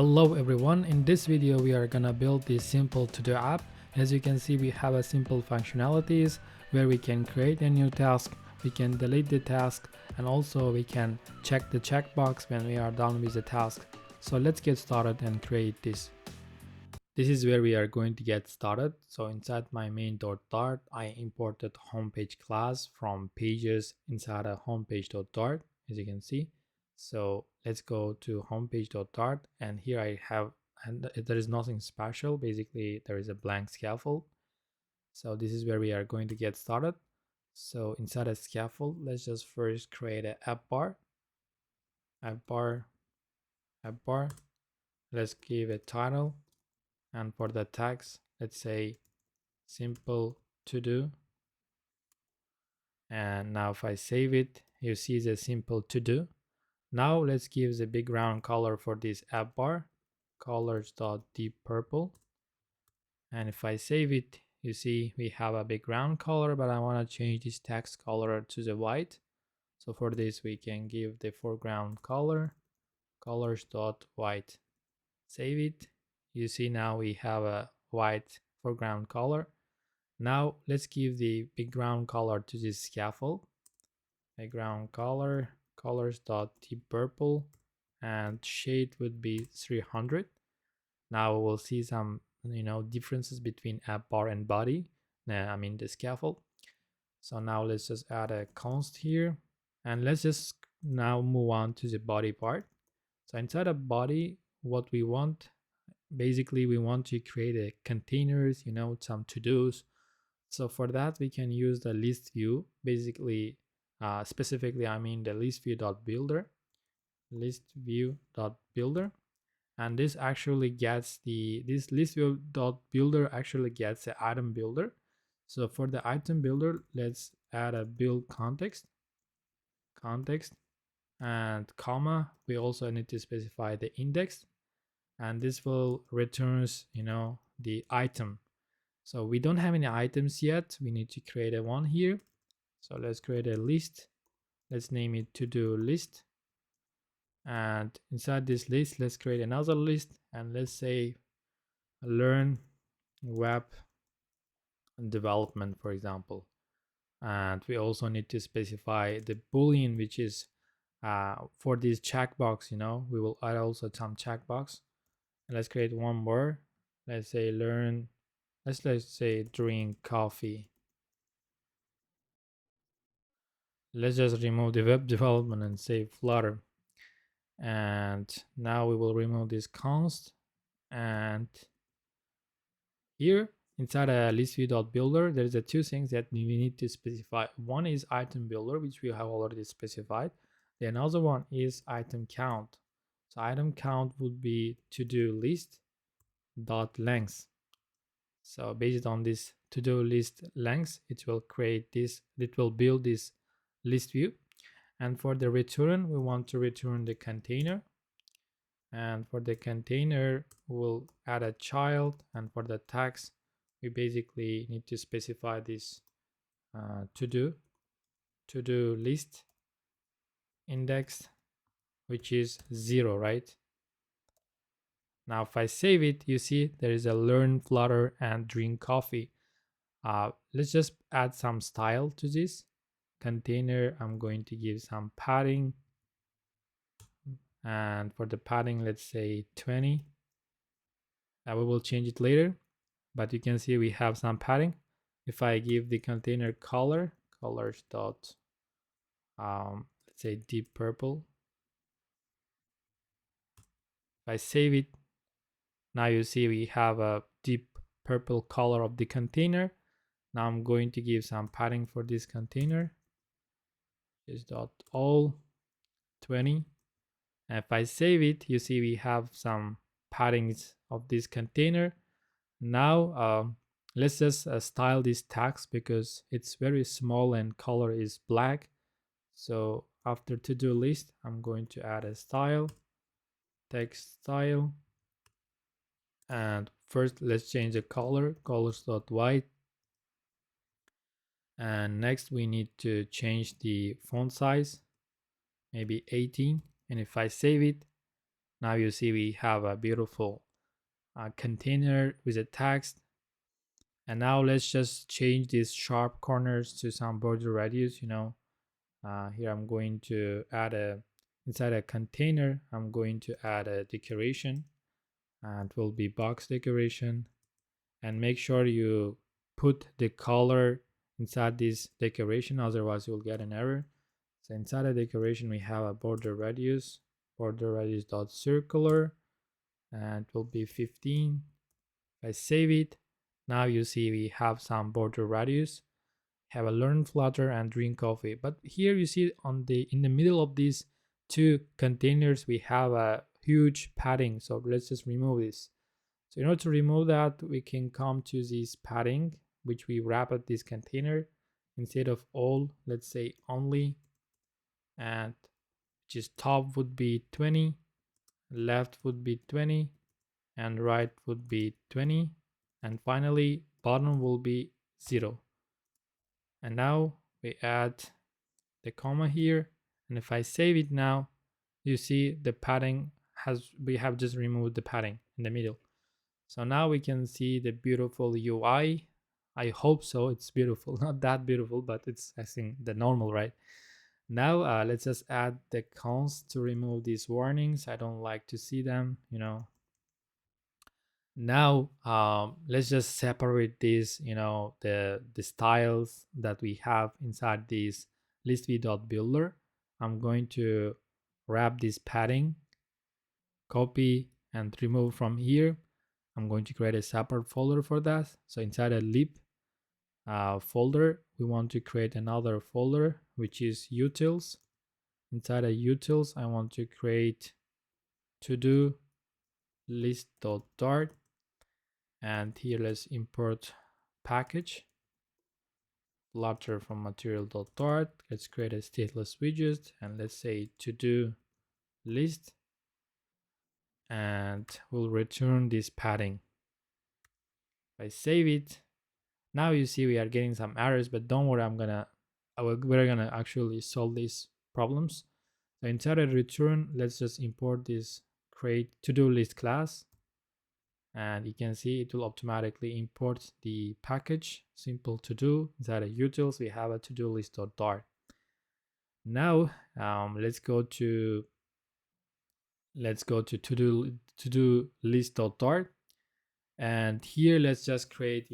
Hello everyone, in this video we are gonna build this simple to-do app. As you can see, we have a simple functionalities where we can create a new task, we can delete the task, and also we can check the checkbox when we are done with the task. So let's get started and create this. This is where we are going to get started. So inside my main.dart, I imported homepage class from pages inside a homepage.dart, as you can see. So let's go to homepage.dart, and here I have, and there is nothing special. Basically, there is a blank scaffold. So this is where we are going to get started. So inside a scaffold, let's just first create an app bar. Let's give a title, and for the tags, let's say simple to do. And now if I save it, you see the simple to do. Now let's give the background color for this app bar, colors.deep purple. And if I save it, you see we have a background color, but I want to change this text color to the white. So for this, we can give the foreground color, colors.white. Save it. You see now we have a white foreground color. Now let's give the background color to this scaffold. Background color, colors.deep purple, and shade would be 300. Now we'll see some differences between app bar and body. I mean the scaffold. So now let's just add a const here, and let's just now move on to the body part. So inside a body, what we want, basically we want to create a containers, some to-dos. So for that, we can use the list view. Basically, specifically, I mean the list view.builder, and this actually gets this list view.builder actually gets the item builder. So for the item builder, let's add a build context, and comma. We also need to specify the index, and this will returns the item. So we don't have any items yet. We need to create a one here. So let's create a list. Let's name it to-do list. And inside this list, let's create another list, and let's say learn web development, for example. And we also need to specify the boolean, which is for this checkbox. We will add also some checkbox. And let's create one more. Let's say learn. Let's say drink coffee. Let's just remove the web development and say Flutter. And now we will remove this const, and here inside a list view.builder, there's a two things that we need to specify. One is item builder, which we have already specified. The another one is item count. So item count would be to-do list dot length. So based on this to-do list length, it will build this list view. And for the return, we want to return the container. And for the container, we'll add a child. And for the tags, we basically need to specify this to-do list index, which is 0, right? Now, if I save it, you see there is a learn Flutter and drink coffee. Let's just add some style to this container. I'm going to give some padding, and for the padding, let's say 20. We will change it later, but you can see we have some padding. If I give the container color, colors dot let's say deep purple. If I save it, now you see we have a deep purple color of the container. Now I'm going to give some padding for this container. Is dot all 20. And if I save it, you see we have some paddings of this container. Now let's just style this text because it's very small and color is black. So after to-do list, I'm going to add a style, text style. And first let's change the color, colors.white. And next we need to change the font size, maybe 18. And if I save it, Now you see we have a beautiful container with a text. And now let's just change these sharp corners to some border radius. Here I'm going to add inside a container, I'm going to add a decoration, and it will be box decoration. And make sure you put the color inside this decoration, otherwise you'll get an error. So inside the decoration we have a border radius dot circular, and it will be 15. If I save it, now you see we have some border radius, have a learn Flutter and drink coffee. But here you see in the middle of these two containers we have a huge padding. So let's just remove this. So in order to remove that, we can come to this padding which we wrap at this container. Instead of all, let's say only, and just top would be 20, left would be 20, and right would be 20, and finally bottom will be 0. And now we add the comma here, and if I save it now, you see the padding we have just removed the padding in the middle. So now we can see the beautiful UI. I hope so. It's beautiful, not that beautiful, but it's, I think, the normal, right? Now let's just add the cons to remove these warnings. I don't like to see them. Now let's just separate these, the styles that we have inside this list.builder. I'm going to wrap this padding, copy and remove from here. I'm going to create a separate folder for that. So inside a lib folder, we want to create another folder which is utils. Inside a utils, I want to create to-do list.dart, and here let's import package Flutter from material.dart. Let's create a stateless widget, and let's say to-do list, and we'll return this padding. If I save it, now you see we are getting some errors, but don't worry, we're gonna actually solve these problems. So inside a return, let's just import this create to-do list class, and you can see it will automatically import the package simple to do. Inside a utils, we have a to-do list.dart. Now let's go to to-do list.dart, and here let's just create,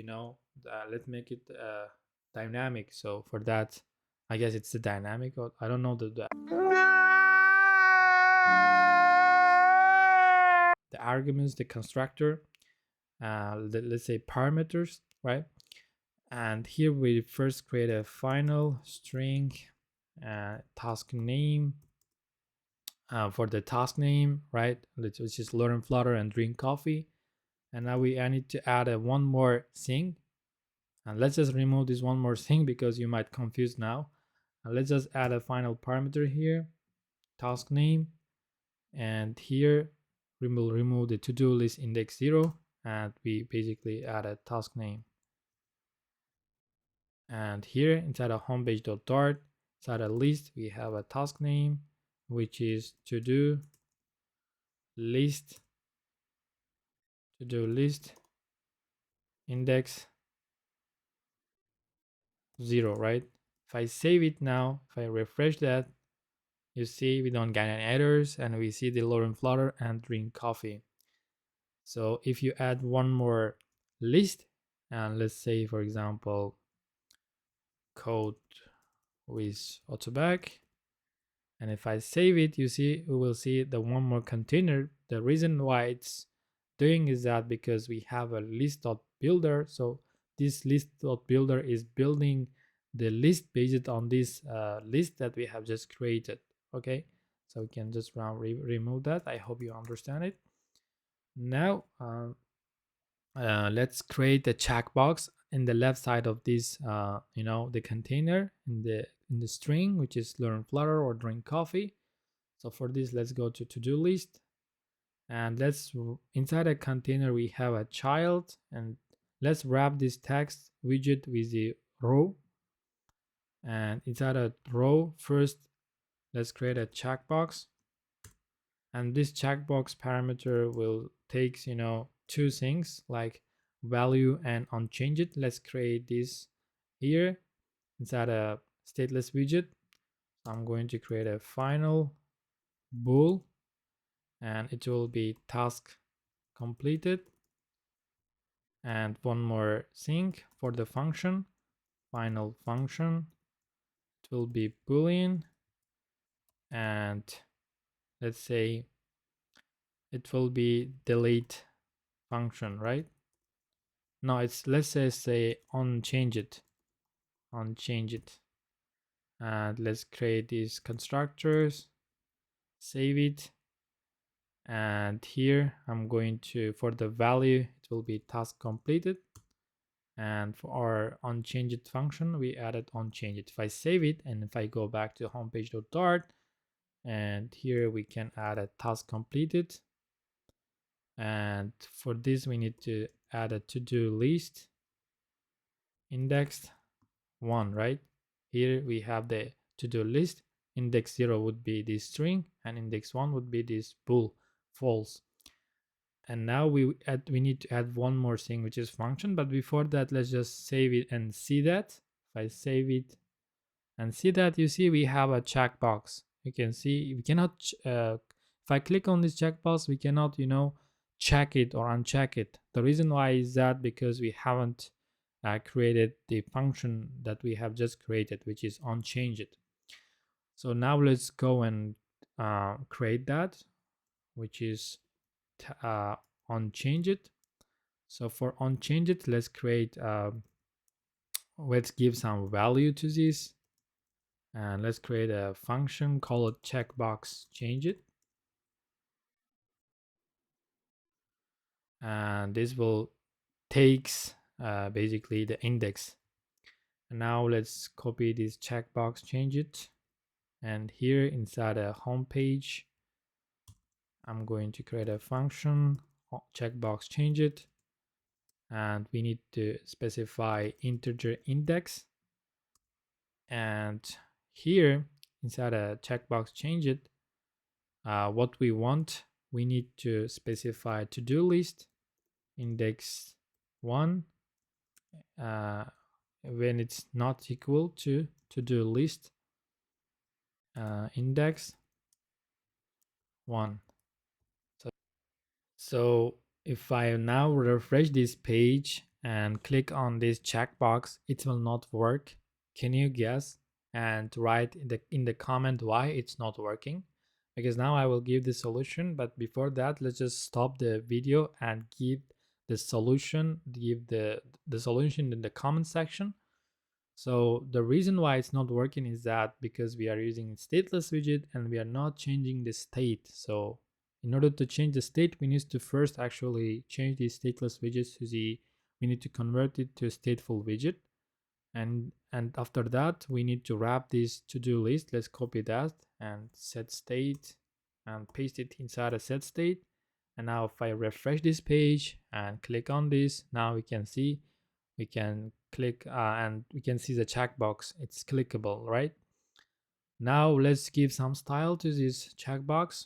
let's make it dynamic. So for that, I guess it's the dynamic, or I don't know the arguments, the constructor, let's say parameters, right? And here we first create a final string task name for the task name, right? Let's just learn Flutter and drink coffee. And now I need to add one more thing, and let's just remove this one more thing because you might confuse now. And let's just add a final parameter here, task name, and here we will remove the to-do list index 0, and we basically add a task name. And here inside a homepage.dart, inside a list, we have a task name which is to-do list index 0, right? If I save it now, if I refresh that, you see we don't get any errors, and we see the learn Flutter and drink coffee. So if you add one more list, and let's say for example code with autoback, and if I save it, you see we will see the one more container. The reason why it's doing is that because we have a list.builder, so this list.builder is building the list based on this list that we have just created. Okay, so we can just remove that. I hope you understand it. Now let's create a checkbox in the left side of this the container in the string, which is learn Flutter or drink coffee. So for this, let's go to to-do list, and let's inside a container we have a child, and let's wrap this text widget with the row. And inside a row, first let's create a checkbox, And this checkbox parameter will takes, two things like value and unchanged. Let's create this here inside a stateless widget. So I'm going to create a final bool, and it will be task completed. And one more thing for the function, final function, it will be boolean, and let's say it will be delete function, right? No, it's, let's say unchanged, and let's create these constructors, save it, and here I'm going to, for the value, it will be task completed, and for our unchanged function we added unchanged. If I save it and if I go back to homepage.dart, and here we can add a task completed, and for this we need to add a to-do list indexed 1, right? Here we have the to-do list. Index 0 would be this string, and index 1 would be this bool, false. And now we need to add one more thing, which is function. But before that, let's just save it and see that. If I save it and see that, you see we have a checkbox. You can see we cannot if I click on this checkbox, we cannot, check it or uncheck it. The reason why is that because we haven't created the function that we have just created, which is unchanged. So now let's go and create that, which is unchanged. So for unchanged, let's create let's give some value to this, and let's create a function called checkbox change it, and this will takes basically the index. And now let's copy this checkbox change it, and here inside a home page I'm going to create a function checkbox change it, and we need to specify integer index. And here inside a checkbox change it, what we want, we need to specify to-do list index 1 when it's not equal to to-do list index 1. So if I now refresh this page and click on this checkbox, it will not work. Can you guess and write in the comment why it's not working? Because now I will give the solution, but before that, let's just stop the video and give the solution, the solution in the comment section. So the reason why it's not working is that because we are using stateless widget and we are not changing the state. So in order to change the state, we need to first actually change the stateless widget to we need to convert it to a stateful widget. And after that, we need to wrap this to-do list. Let's copy that and set state and paste it inside a set state. And now if I refresh this page and click on this, now we can see, we can click and we can see the checkbox. It's clickable, right? Now let's give some style to this checkbox.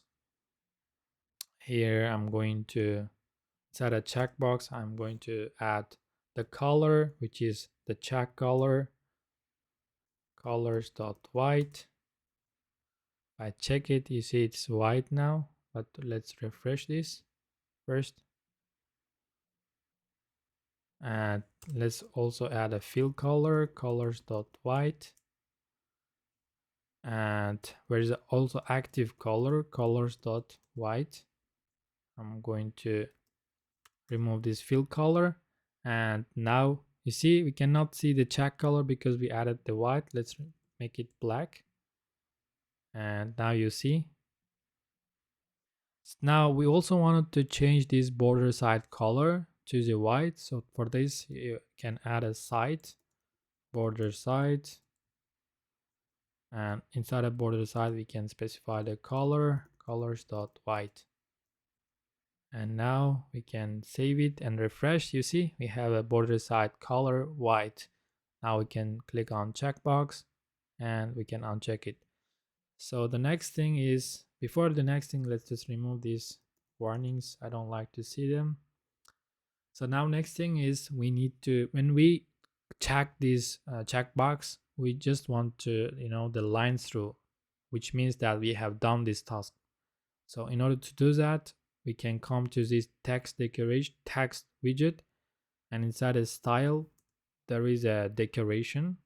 Here I'm going to, inside a checkbox, I'm going to add the color, which is the check color, colors.white. If I check it, you see it's white now, but let's refresh this first. And let's also add a fill color, colors.white. And there is also active color, colors.white. I'm going to remove this fill color, and now you see we cannot see the check color because we added the white. Let's make it black, and now you see. Now we also wanted to change this border side color to the white, so for this you can add a side, border side, and inside a border side we can specify the color, colors.white. And now we can save it and refresh. You see we have a border side color white. Now we can click on checkbox and we can uncheck it. So the next thing is Before the next thing, let's just remove these warnings. I don't like to see them. So now next thing is we need to, when we check this checkbox, we just want to, the line through, which means that we have done this task. So in order to do that, we can come to this text decoration text widget, and inside the style, there is a decoration.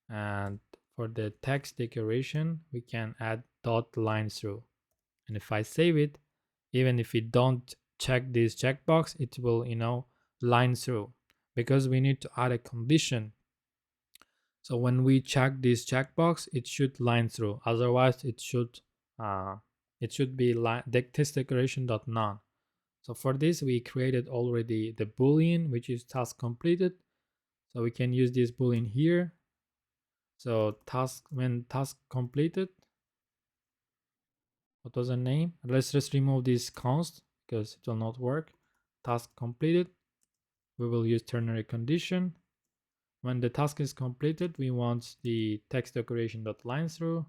And for the text decoration, we can add dot line through. And if I save it, even if we don't check this checkbox, it will, line through, because we need to add a condition. So when we check this checkbox, it should line through. Otherwise, it should be text decoration dot none. So for this, we created already the boolean, which is task completed. So we can use this boolean here. So when task completed, what was the name? Let's just remove this const because it will not work. Task completed. We will use ternary condition. When the task is completed, we want the text decoration dot line through,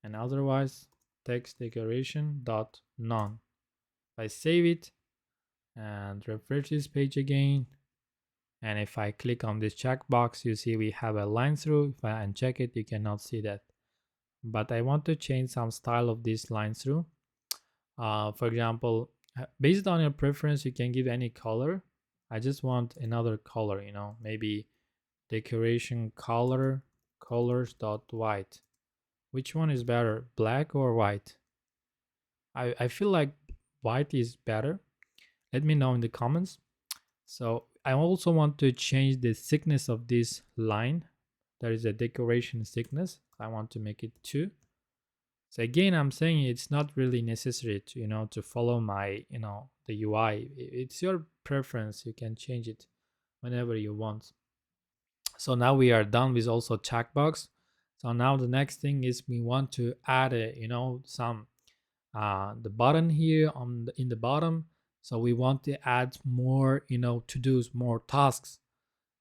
and otherwise text decoration dot none. If I save it and refresh this page again, and if I click on this checkbox, you see we have a line through. If I uncheck it, you cannot see that. But I want to change some style of this line through. For example, based on your preference, you can give any color. I just want another color, maybe decoration colors dot white. Which one is better, black or white? I feel like white is better. Let me know in the comments. So I also want to change the thickness of this line. There is a decoration thickness. I want to make it 2. So again, I'm saying it's not really necessary to, to follow my, the UI. It's your preference. You can change it whenever you want. So now we are done with also checkbox. So now the next thing is we want to add some the button here in the bottom. So we want to add more to-dos, more tasks.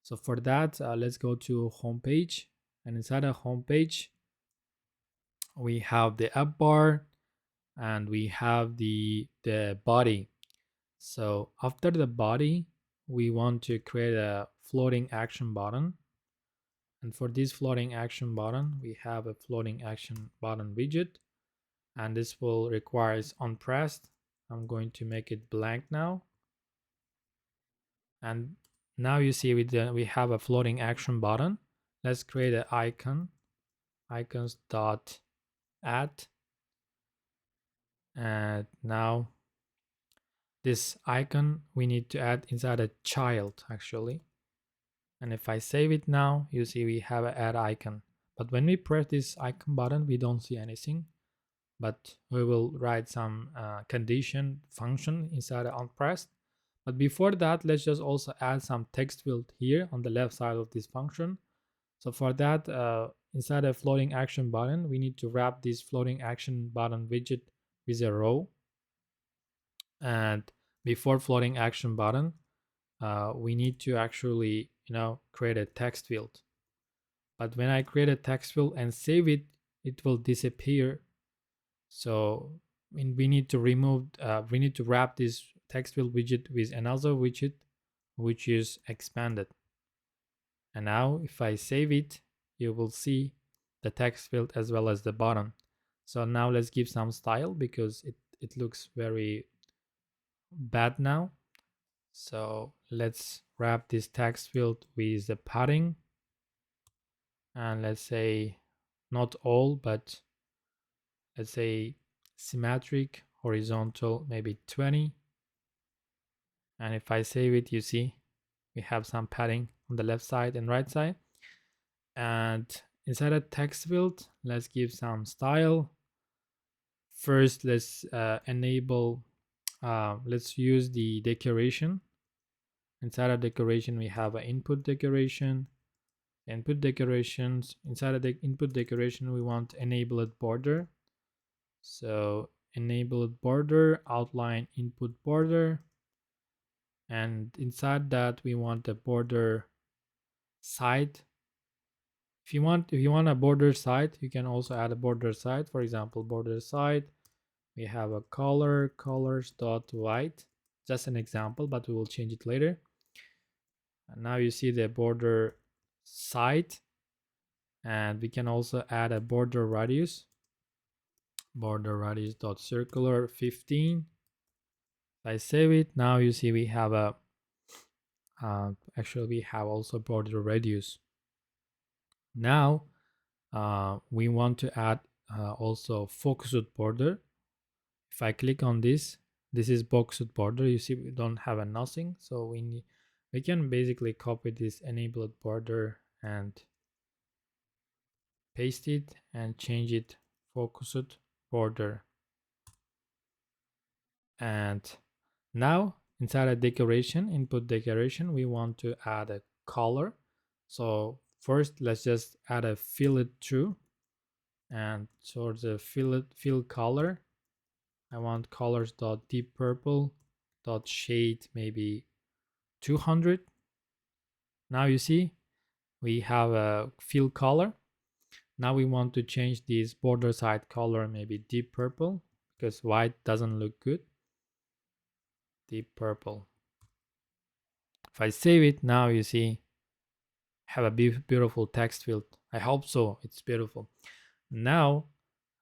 So for that, let's go to home page, and inside the home page we have the app bar and we have the body. So after the body, we want to create a floating action button. And for this floating action button, we have a floating action button widget, and this will require onPressed. I'm going to make it blank now. And now you see we have a floating action button. Let's create an icon, icons dot add. And now this icon we need to add inside a child actually. And if I save it now, you see we have an add icon. But when we press this icon button, we don't see anything. But we will write some condition function inside of onPressed. But before that, let's just also add some text field here on the left side of this function. So for that, inside a floating action button, we need to wrap this floating action button widget with a row. And before floating action button, we need to actually create a text field. But when I create a text field and save it, it will disappear. So we need to wrap this text field widget with another widget which is expanded. And now if I save it, you will see the text field as well as the button. So now let's give some style because it looks very bad now. So let's wrap this text field with the padding, and let's say not all, but let's say symmetric, horizontal, maybe 20. And if I save it, you see we have some padding on the left side and right side. And inside a text field, let's give some style. First, let's let's use the decoration. Inside a decoration, we have an input decoration. Input decorations. Inside of the input decoration, we want enabled border. So enabled border, outline input border. And inside that, we want the border side If you want a border side, you can also add a border side. For example, border side, we have a colors dot white, just an example, but we will change it later. And now you see the border side, and we can also add a border radius dot circular 15. If I save it, now you see we have a actually we have also border radius. Now we want to add also focused border. If I click on this is boxed border. You see we don't have a nothing, so we can basically copy this enabled border and paste it and change it focused border. And now inside a decoration, input decoration, we want to add a color. So first let's just add a fill it through, and so the fill color, I want colors dot deep purple dot shade maybe 200. Now you see we have a fill color. Now we want to change this border side color maybe deep purple, because white doesn't look good. Deep purple. If I save it, now you see have a beautiful text field. I hope so, it's beautiful. Now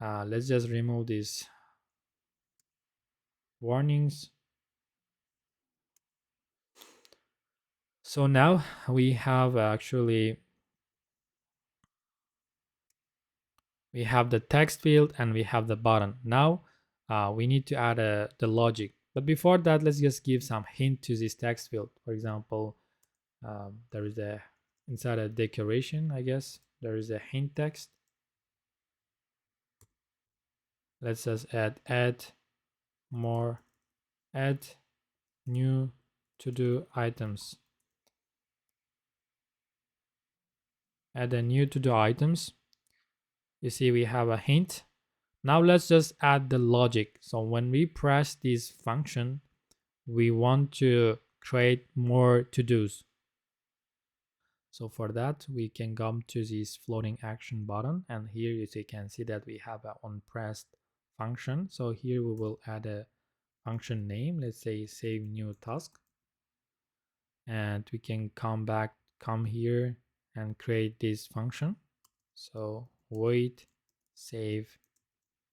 let's just remove these warnings. So now we have actually we have the text field and we have the button. Now we need to add the logic, but before that let's just give some hint to this text field. For example, there is a inside a decoration, I guess there is a hint text. Let's just add more, add new to do items. Add a new to do items. You see we have a hint. Now let's just add the logic. So when we press this function, we want to create more to-dos. So for that, we can come to this floating action button, and here you can see that we have an unpressed function. So here we will add a function name. Let's say save new task, and we can come here and create this function. So void save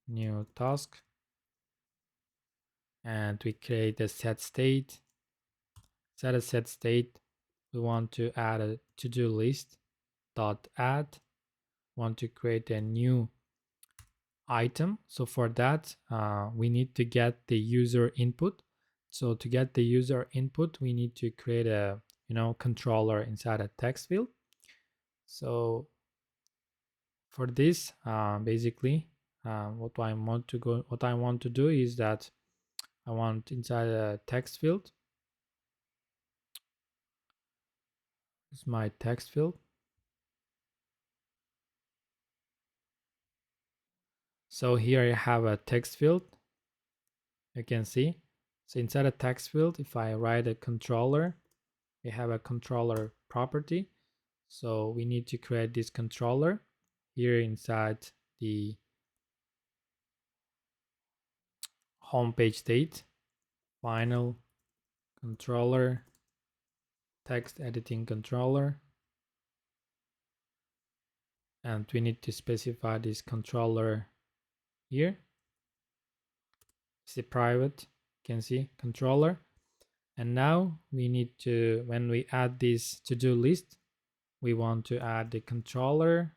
new task, and we create a set state. Set a set state. We want to add a to-do list dot add. Want to create a new item. So for that we need to get the user input. So to get the user input, we need to create a controller inside a text field. So for this basically what I want to do is that I want inside a text field, it's my text field. So here I have a text field, you can see. So inside a text field, if I write a controller, we have a controller property. So we need to create this controller here inside the homepage state, final controller, text editing controller, and we need to specify this controller here. It's a private, you can see controller. And now we need to, when we add this to-do list, we want to add the controller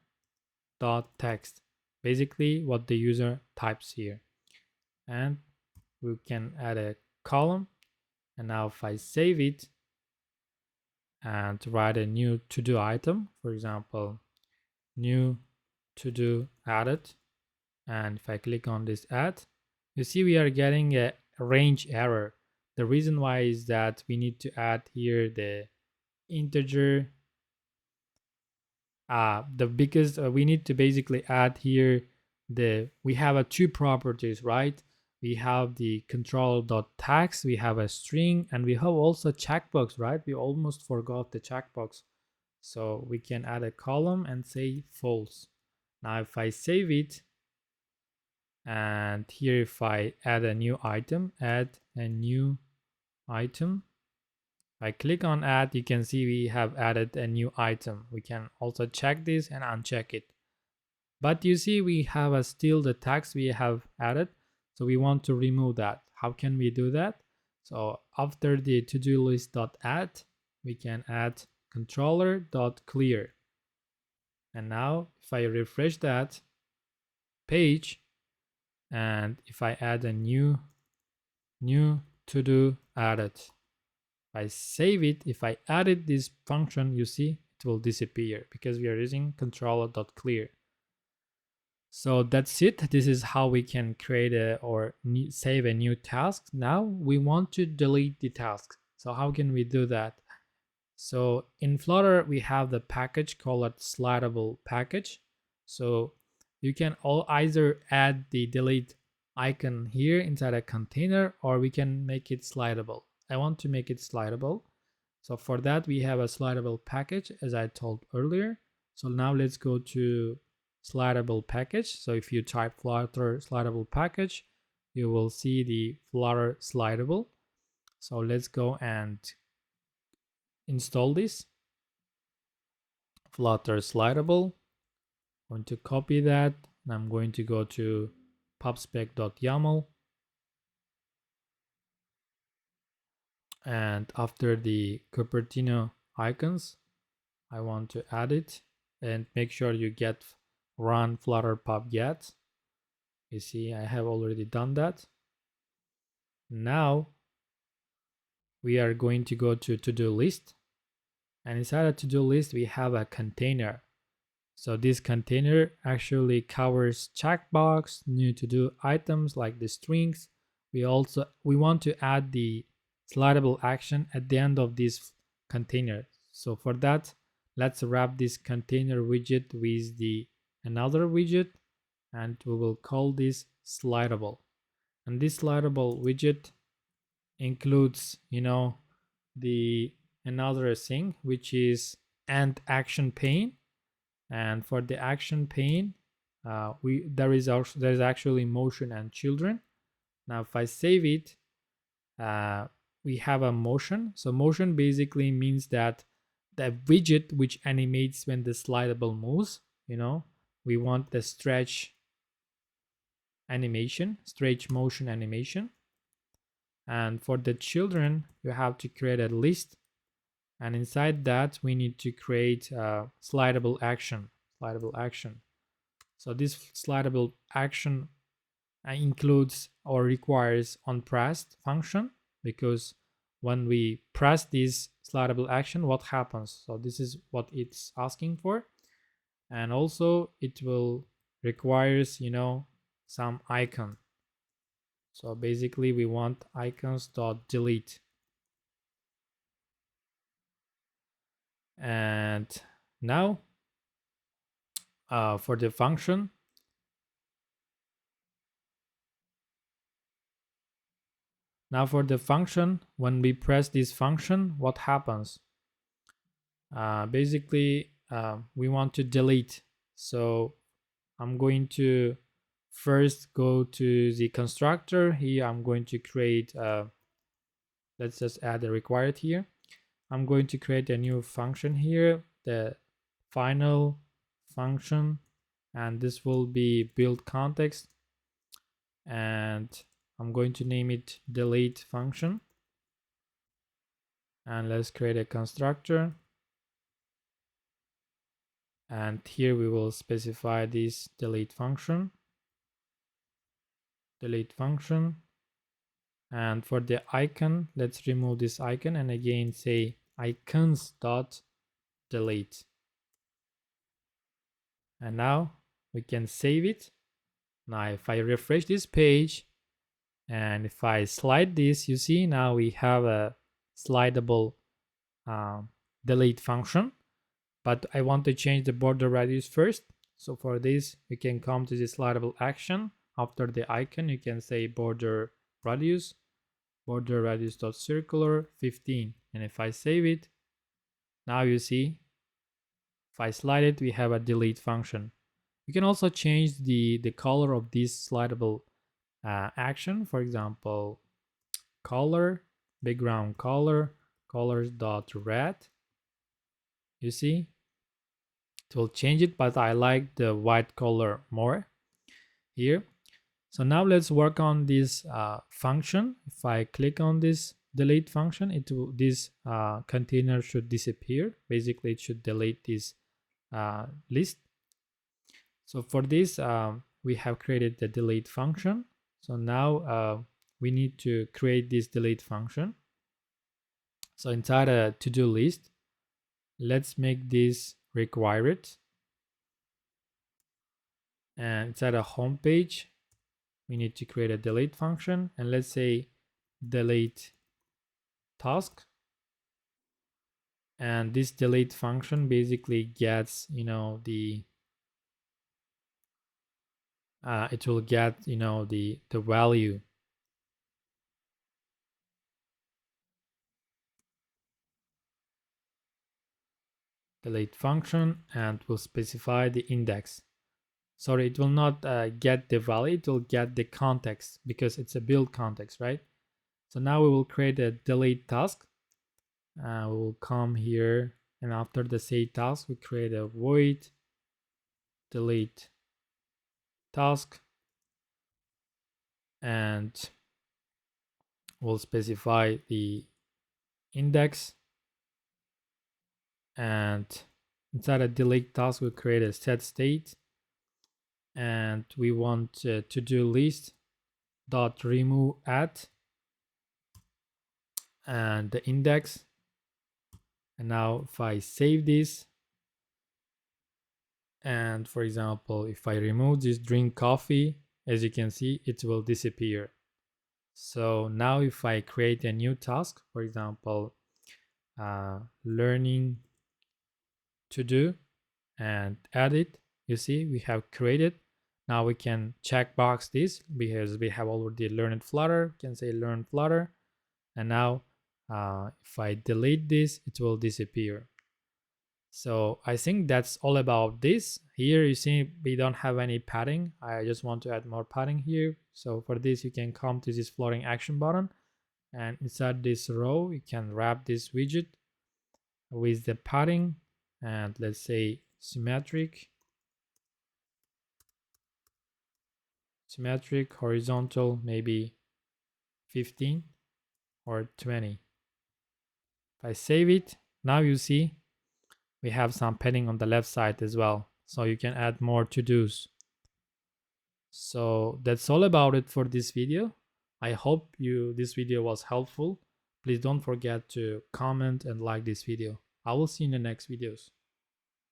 dot text, basically what the user types here. And we can add a column. And now if I save it and write a new to-do item, for example, new to-do added, and if I click on this add, you see we are getting a range error. The reason why is that we need to add here the integer because we need to basically add here we have two properties, right? We have the control.text, we have a string, and we have also checkbox, right? We almost forgot the checkbox. So we can add a column and say false. Now if I save it, and here if I add a new item, add a new item, if I click on add, you can see we have added a new item. We can also check this and uncheck it. But you see we have still the tags we have added. So we want to remove that. How can we do that? So after the to-do list.add, we can add controller.clear. And now if I refresh that page, and if I add a new to-do added, if I save it, if I added this function, you see it will disappear because we are using controller.clear. So that's it. This is how we can create or save a new task. Now we want to delete the task. So how can we do that? So in Flutter, we have the package called slidable package. So you can either add the delete icon here inside a container, or we can make it slidable. I want to make it slidable. So for that, we have a slidable package, as I told earlier. So now let's go to slidable package. So if you type Flutter slidable package, you will see the Flutter slidable. So let's go and install this Flutter slidable. I'm going to copy that, and I'm going to go to pubspec.yaml, and after the Cupertino icons, I want to add it, and make sure you get run flutter pub get. You see I have already done that. Now we are going to go to to-do list, and inside a to-do list we have a container. So this container actually covers checkbox, new to-do items like the strings. We want to add the slidable action at the end of this container. So for that, let's wrap this container widget with the another widget, and we will call this slidable. And this slidable widget includes, the another thing, which is and action pane. And for the action pane, there is actually motion and children. Now if I save it, we have a motion. So motion basically means that the widget which animates when the slidable moves, we want the stretch motion animation. And for the children, you have to create a list, and inside that we need to create a slidable action. So this slidable action includes or requires onPressed function, because when we press this slidable action, what happens? So this is what it's asking for. And also it will requires, some icon. So basically we want icons.delete. And now for the function, when we press this function, what happens? Basically, we want to delete. So I'm going to first go to the constructor. Here I'm going to create, let's just add a required here. I'm going to create a new function here, the final function, and this will be build context, and I'm going to name it delete function. And let's create a constructor, and here we will specify this delete function. And for the icon, let's remove this icon and again say icons.delete. And now we can save it. Now if I refresh this page and if I slide this, you see now we have a slidable delete function, but I want to change the border radius first. So for this, we can come to the slidable action. After the icon, you can say border radius.circular 15. And if I save it, now you see If I slide it, we have a delete function. You can also change the color of this slidable action. For example, color, background color, colors dot red. You see, it will change it, but I like the white color more here. So now let's work on this function. If I click on this delete function, this container should disappear. Basically, it should delete this list. So for this, we have created the delete function. So now we need to create this delete function. So inside a to-do list, let's make this required. And inside a home page, we need to create a delete function. And let's say delete task. And this delete function basically gets, the it will get, the value. Delete function, and will specify the index. Sorry, it will not get the value, it will get the context because it's a build context, right? So now we will create a delete task. We will come here, and after the say task, we create a void delete task, and we'll specify the index. And inside a delete task, we'll create a set state, and we want to do list dot remove at and the index. And now if I save this, and for example, if I remove this drink coffee, as you can see, it will disappear. So now if I create a new task, for example, learning to do, and add it, you see we have created. Now we can check box this because we have already learned Flutter. We can say learn Flutter, and now if I delete this, it will disappear. So I think that's all about this. Here you see we don't have any padding. I just want to add more padding here. So for this, you can come to this floating action button, and inside this row, you can wrap this widget with the padding, and let's say symmetric, horizontal, maybe 15 or 20. If I save it, now you see we have some padding on the left side as well. So you can add more to-dos. So that's all about it for this video. I hope this video was helpful. Please don't forget to comment and like this video. I will see you in the next videos.